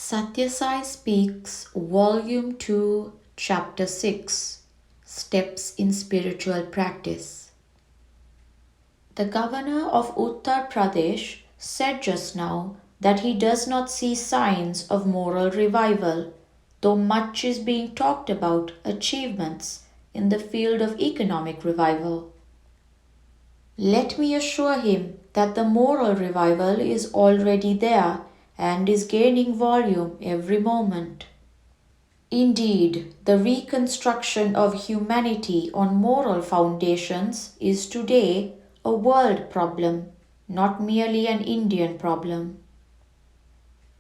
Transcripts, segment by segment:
Sathya Sai Speaks, Volume 2, Chapter 6, Steps in Spiritual Practice. The governor of Uttar Pradesh said just now that he does not see signs of moral revival, though much is being talked about achievements in the field of economic revival. Let me assure him that the moral revival is already there and is gaining volume every moment. Indeed, the reconstruction of humanity on moral foundations is today a world problem, not merely an Indian problem.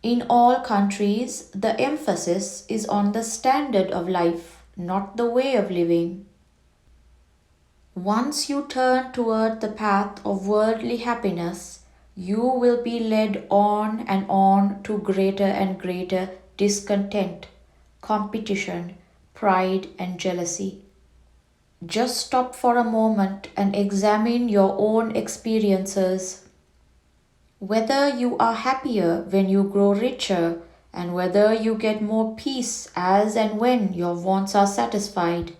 In all countries, the emphasis is on the standard of life, not the way of living. Once you turn toward the path of worldly happiness, you will be led on and on to greater and greater discontent, competition, pride, and jealousy. Just stop for a moment and examine your own experiences. Whether you are happier when you grow richer, and whether you get more peace as and when your wants are satisfied.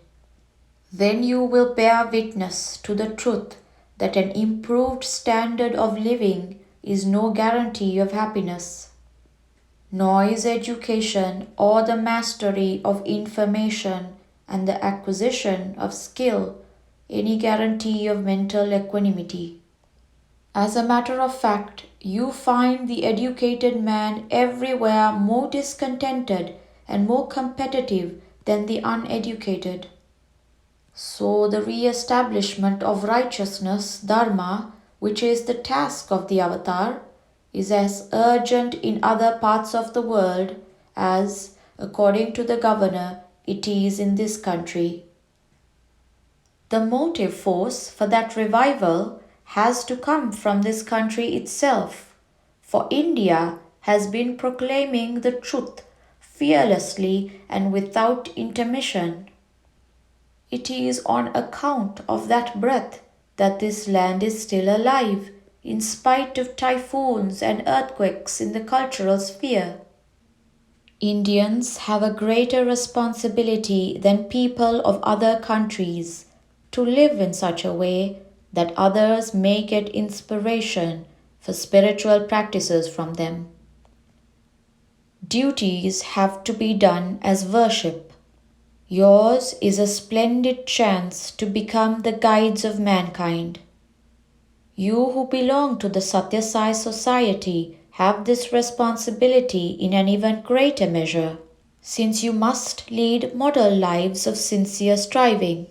Then you will bear witness to the truth that an improved standard of living is no guarantee of happiness, nor is education or the mastery of information and the acquisition of skill any guarantee of mental equanimity. As a matter of fact, you find the educated man everywhere more discontented and more competitive than the uneducated. So the re-establishment of righteousness, dharma, which is the task of the avatar, is as urgent in other parts of the world as, according to the governor, it is in this country. The motive force for that revival has to come from this country itself, for India has been proclaiming the truth fearlessly and without intermission. It is on account of that breath that this land is still alive, in spite of typhoons and earthquakes in the cultural sphere. Indians have a greater responsibility than people of other countries to live in such a way that others may get inspiration for spiritual practices from them. Duties have to be done as worship. Yours is a splendid chance to become the guides of mankind. You who belong to the Sathya Sai society have this responsibility in an even greater measure, since you must lead model lives of sincere striving.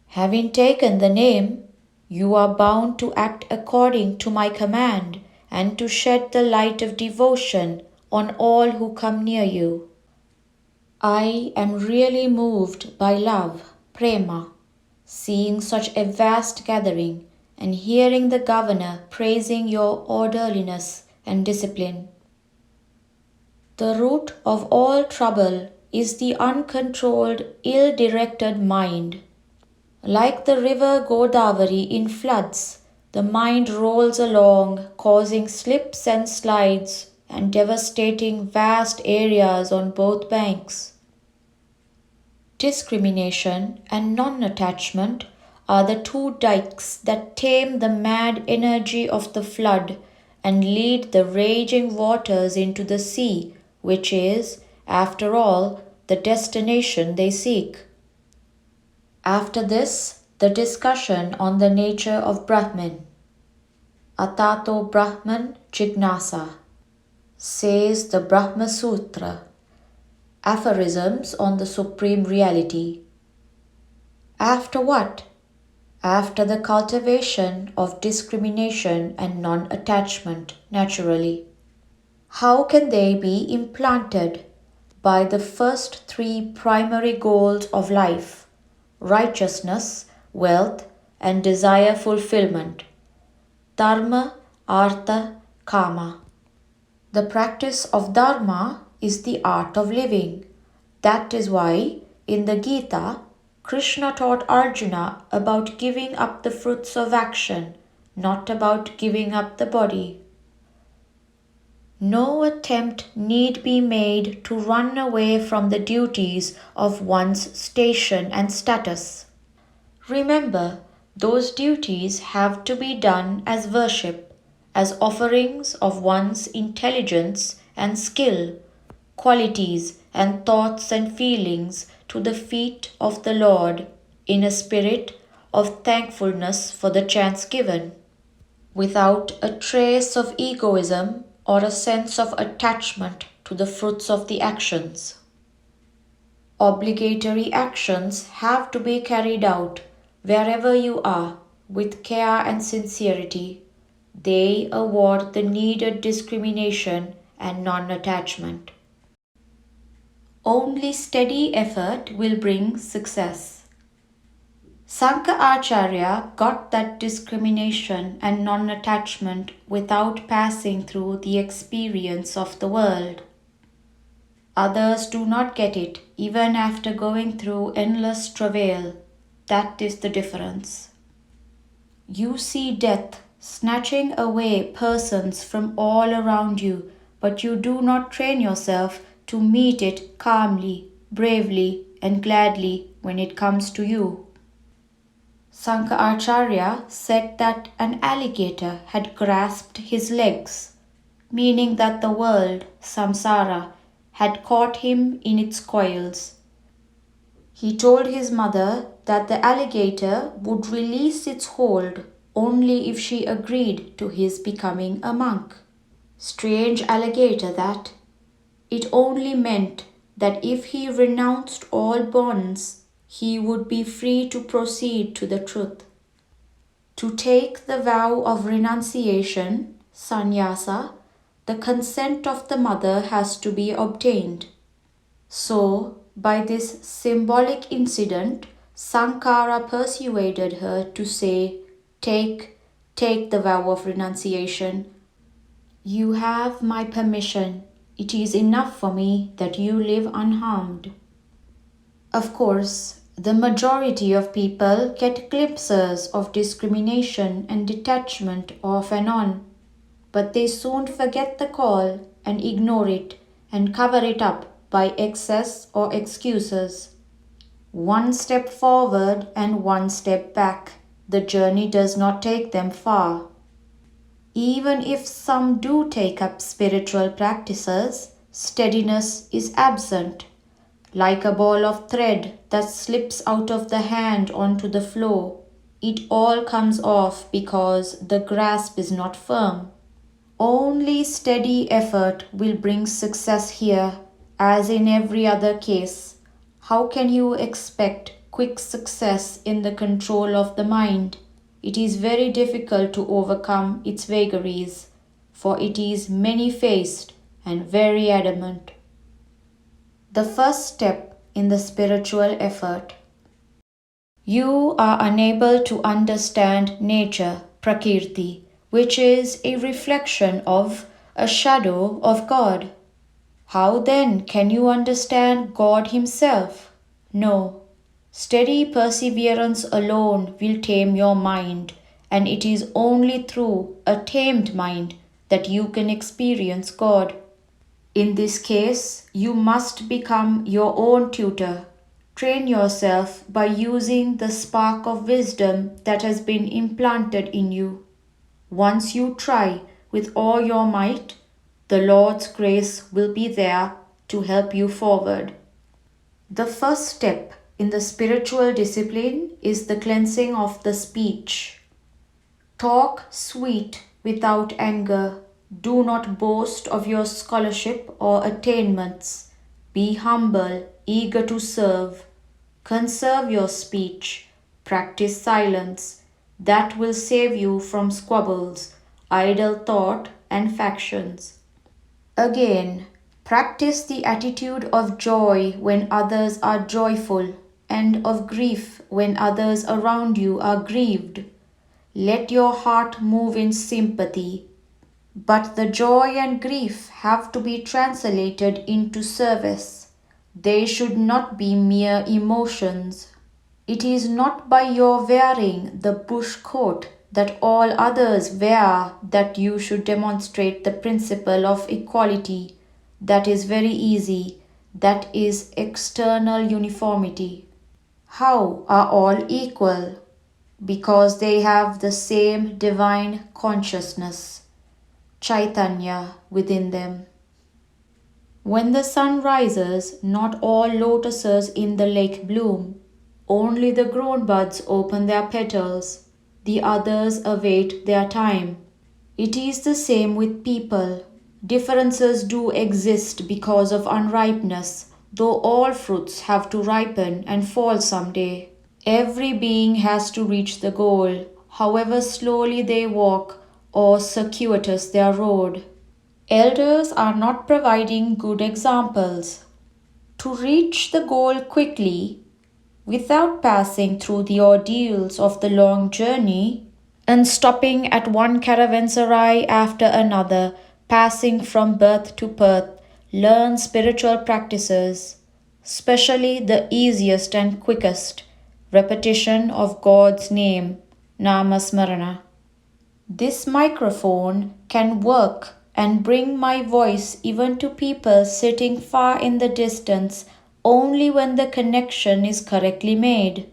Having taken the name, you are bound to act according to my command and to shed the light of devotion on all who come near you. I am really moved by love, prema, seeing such a vast gathering and hearing the governor praising your orderliness and discipline. The root of all trouble is the uncontrolled, ill-directed mind. Like the river Godavari in floods, the mind rolls along, causing slips and slides and devastating vast areas on both banks. Discrimination and non-attachment are the two dikes that tame the mad energy of the flood and lead the raging waters into the sea, which is, after all, the destination they seek. After this, the discussion on the nature of Brahman. Atato Brahman Jignasa, says the Brahma Sutra, aphorisms on the Supreme Reality. After what? After the cultivation of discrimination and non-attachment, naturally. How can they be implanted? By the first three primary goals of life: righteousness, wealth, and desire fulfillment. Dharma, artha, kama. The practice of dharma is the art of living. That is why, in the Gita, Krishna taught Arjuna about giving up the fruits of action, not about giving up the body. No attempt need be made to run away from the duties of one's station and status. Remember, those duties have to be done as worship, as offerings of one's intelligence and skill, qualities and thoughts and feelings to the feet of the Lord in a spirit of thankfulness for the chance given, without a trace of egoism or a sense of attachment to the fruits of the actions. Obligatory actions have to be carried out wherever you are with care and sincerity. They award the needed discrimination and non-attachment. Only steady effort will bring success. Sankaracharya got that discrimination and non-attachment without passing through the experience of the world. Others do not get it even after going through endless travail. That is the difference. You see death snatching away persons from all around you, but you do not train yourself to meet it calmly, bravely, and gladly when it comes to you. Sankaracharya said that an alligator had grasped his legs, meaning that the world, samsara, had caught him in its coils. He told his mother that the alligator would release its hold only if she agreed to his becoming a monk. Strange alligator that. It only meant that if he renounced all bonds, he would be free to proceed to the truth. To take the vow of renunciation, sannyasa, the consent of the mother has to be obtained. So, by this symbolic incident, Sankara persuaded her to say, Take the vow of renunciation. You have my permission. It is enough for me that you live unharmed. Of course, the majority of people get glimpses of discrimination and detachment off and on, but they soon forget the call and ignore it and cover it up by excess or excuses. One step forward and one step back. The journey does not take them far. Even if some do take up spiritual practices, steadiness is absent. Like a ball of thread that slips out of the hand onto the floor, it all comes off because the grasp is not firm. Only steady effort will bring success here, as in every other case. How can you expect quick success in the control of the mind? It is very difficult to overcome its vagaries, for it is many-faced and very adamant. The first step in the spiritual effort. You are unable to understand nature, Prakriti, which is a reflection of, a shadow of God. How then can you understand God Himself? No. Steady perseverance alone will tame your mind, and it is only through a tamed mind that you can experience God. In this case, you must become your own tutor. Train yourself by using the spark of wisdom that has been implanted in you. Once you try with all your might, the Lord's grace will be there to help you forward. The first step in the spiritual discipline is the cleansing of the speech. Talk sweet without anger. Do not boast of your scholarship or attainments. Be humble, eager to serve. Conserve your speech. Practice silence. That will save you from squabbles, idle thought, and factions. Again, practice the attitude of joy when others are joyful, and of grief when others around you are grieved. Let your heart move in sympathy. But the joy and grief have to be translated into service. They should not be mere emotions. It is not by your wearing the bush coat that all others wear, that you should demonstrate the principle of equality. That is very easy. That is external uniformity. How are all equal? Because they have the same divine consciousness, Chaitanya, within them. When the sun rises, not all lotuses in the lake bloom. Only the grown buds open their petals, the others await their time. It is the same with people. Differences do exist because of unripeness, though all fruits have to ripen and fall someday. Every being has to reach the goal, however slowly they walk or circuitous their road. Elders are not providing good examples. To reach the goal quickly, without passing through the ordeals of the long journey and stopping at one caravanserai after another, passing from birth to birth, learn spiritual practices, especially the easiest and quickest repetition of God's name, Namasmarana. This microphone can work and bring my voice even to people sitting far in the distance only when the connection is correctly made.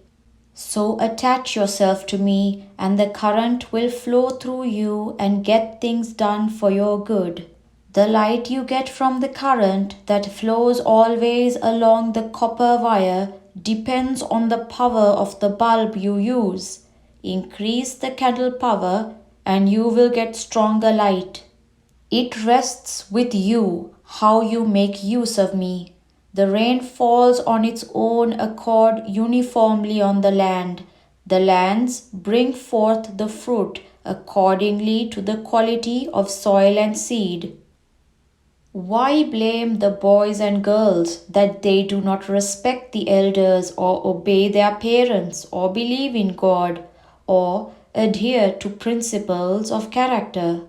So attach yourself to me, and the current will flow through you and get things done for your good. The light you get from the current that flows always along the copper wire depends on the power of the bulb you use. Increase the candle power and you will get stronger light. It rests with you how you make use of me. The rain falls on its own accord uniformly on the land. The lands bring forth the fruit accordingly to the quality of soil and seed. Why blame the boys and girls that they do not respect the elders or obey their parents or believe in God or adhere to principles of character?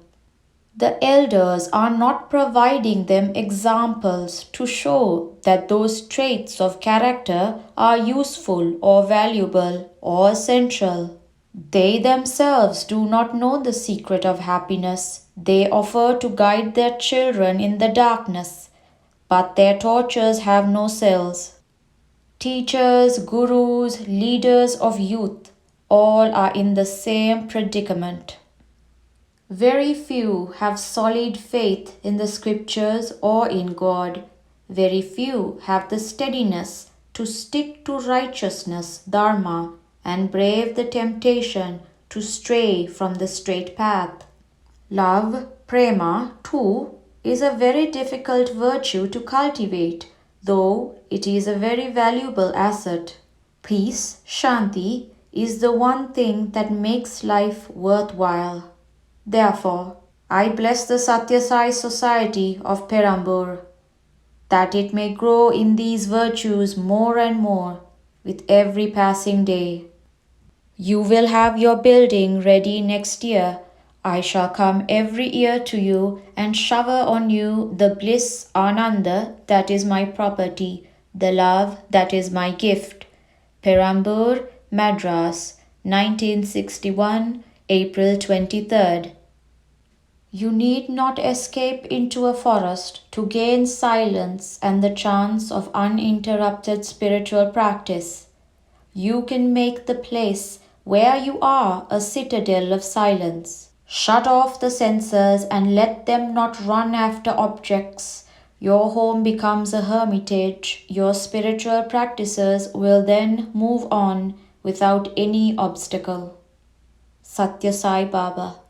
The elders are not providing them examples to show that those traits of character are useful or valuable or essential. They themselves do not know the secret of happiness. They offer to guide their children in the darkness, but their torches have no cells. Teachers, gurus, leaders of youth, all are in the same predicament. Very few have solid faith in the scriptures or in God. Very few have the steadiness to stick to righteousness, dharma, and brave the temptation to stray from the straight path. Love, prema, too, is a very difficult virtue to cultivate, though it is a very valuable asset. Peace, shanti, is the one thing that makes life worthwhile. Therefore, I bless the Sathya Sai society of Perambur, that it may grow in these virtues more and more with every passing day. You will have your building ready next year. I shall come every year to you and shower on you the bliss Ananda that is my property, the love that is my gift. Perambur, Madras, 1961, April 23rd. You need not escape into a forest to gain silence and the chance of uninterrupted spiritual practice. You can make the place where you are a citadel of silence. Shut off the senses and let them not run after objects. Your home becomes a hermitage. Your spiritual practices will then move on without any obstacle. Sathya Sai Baba.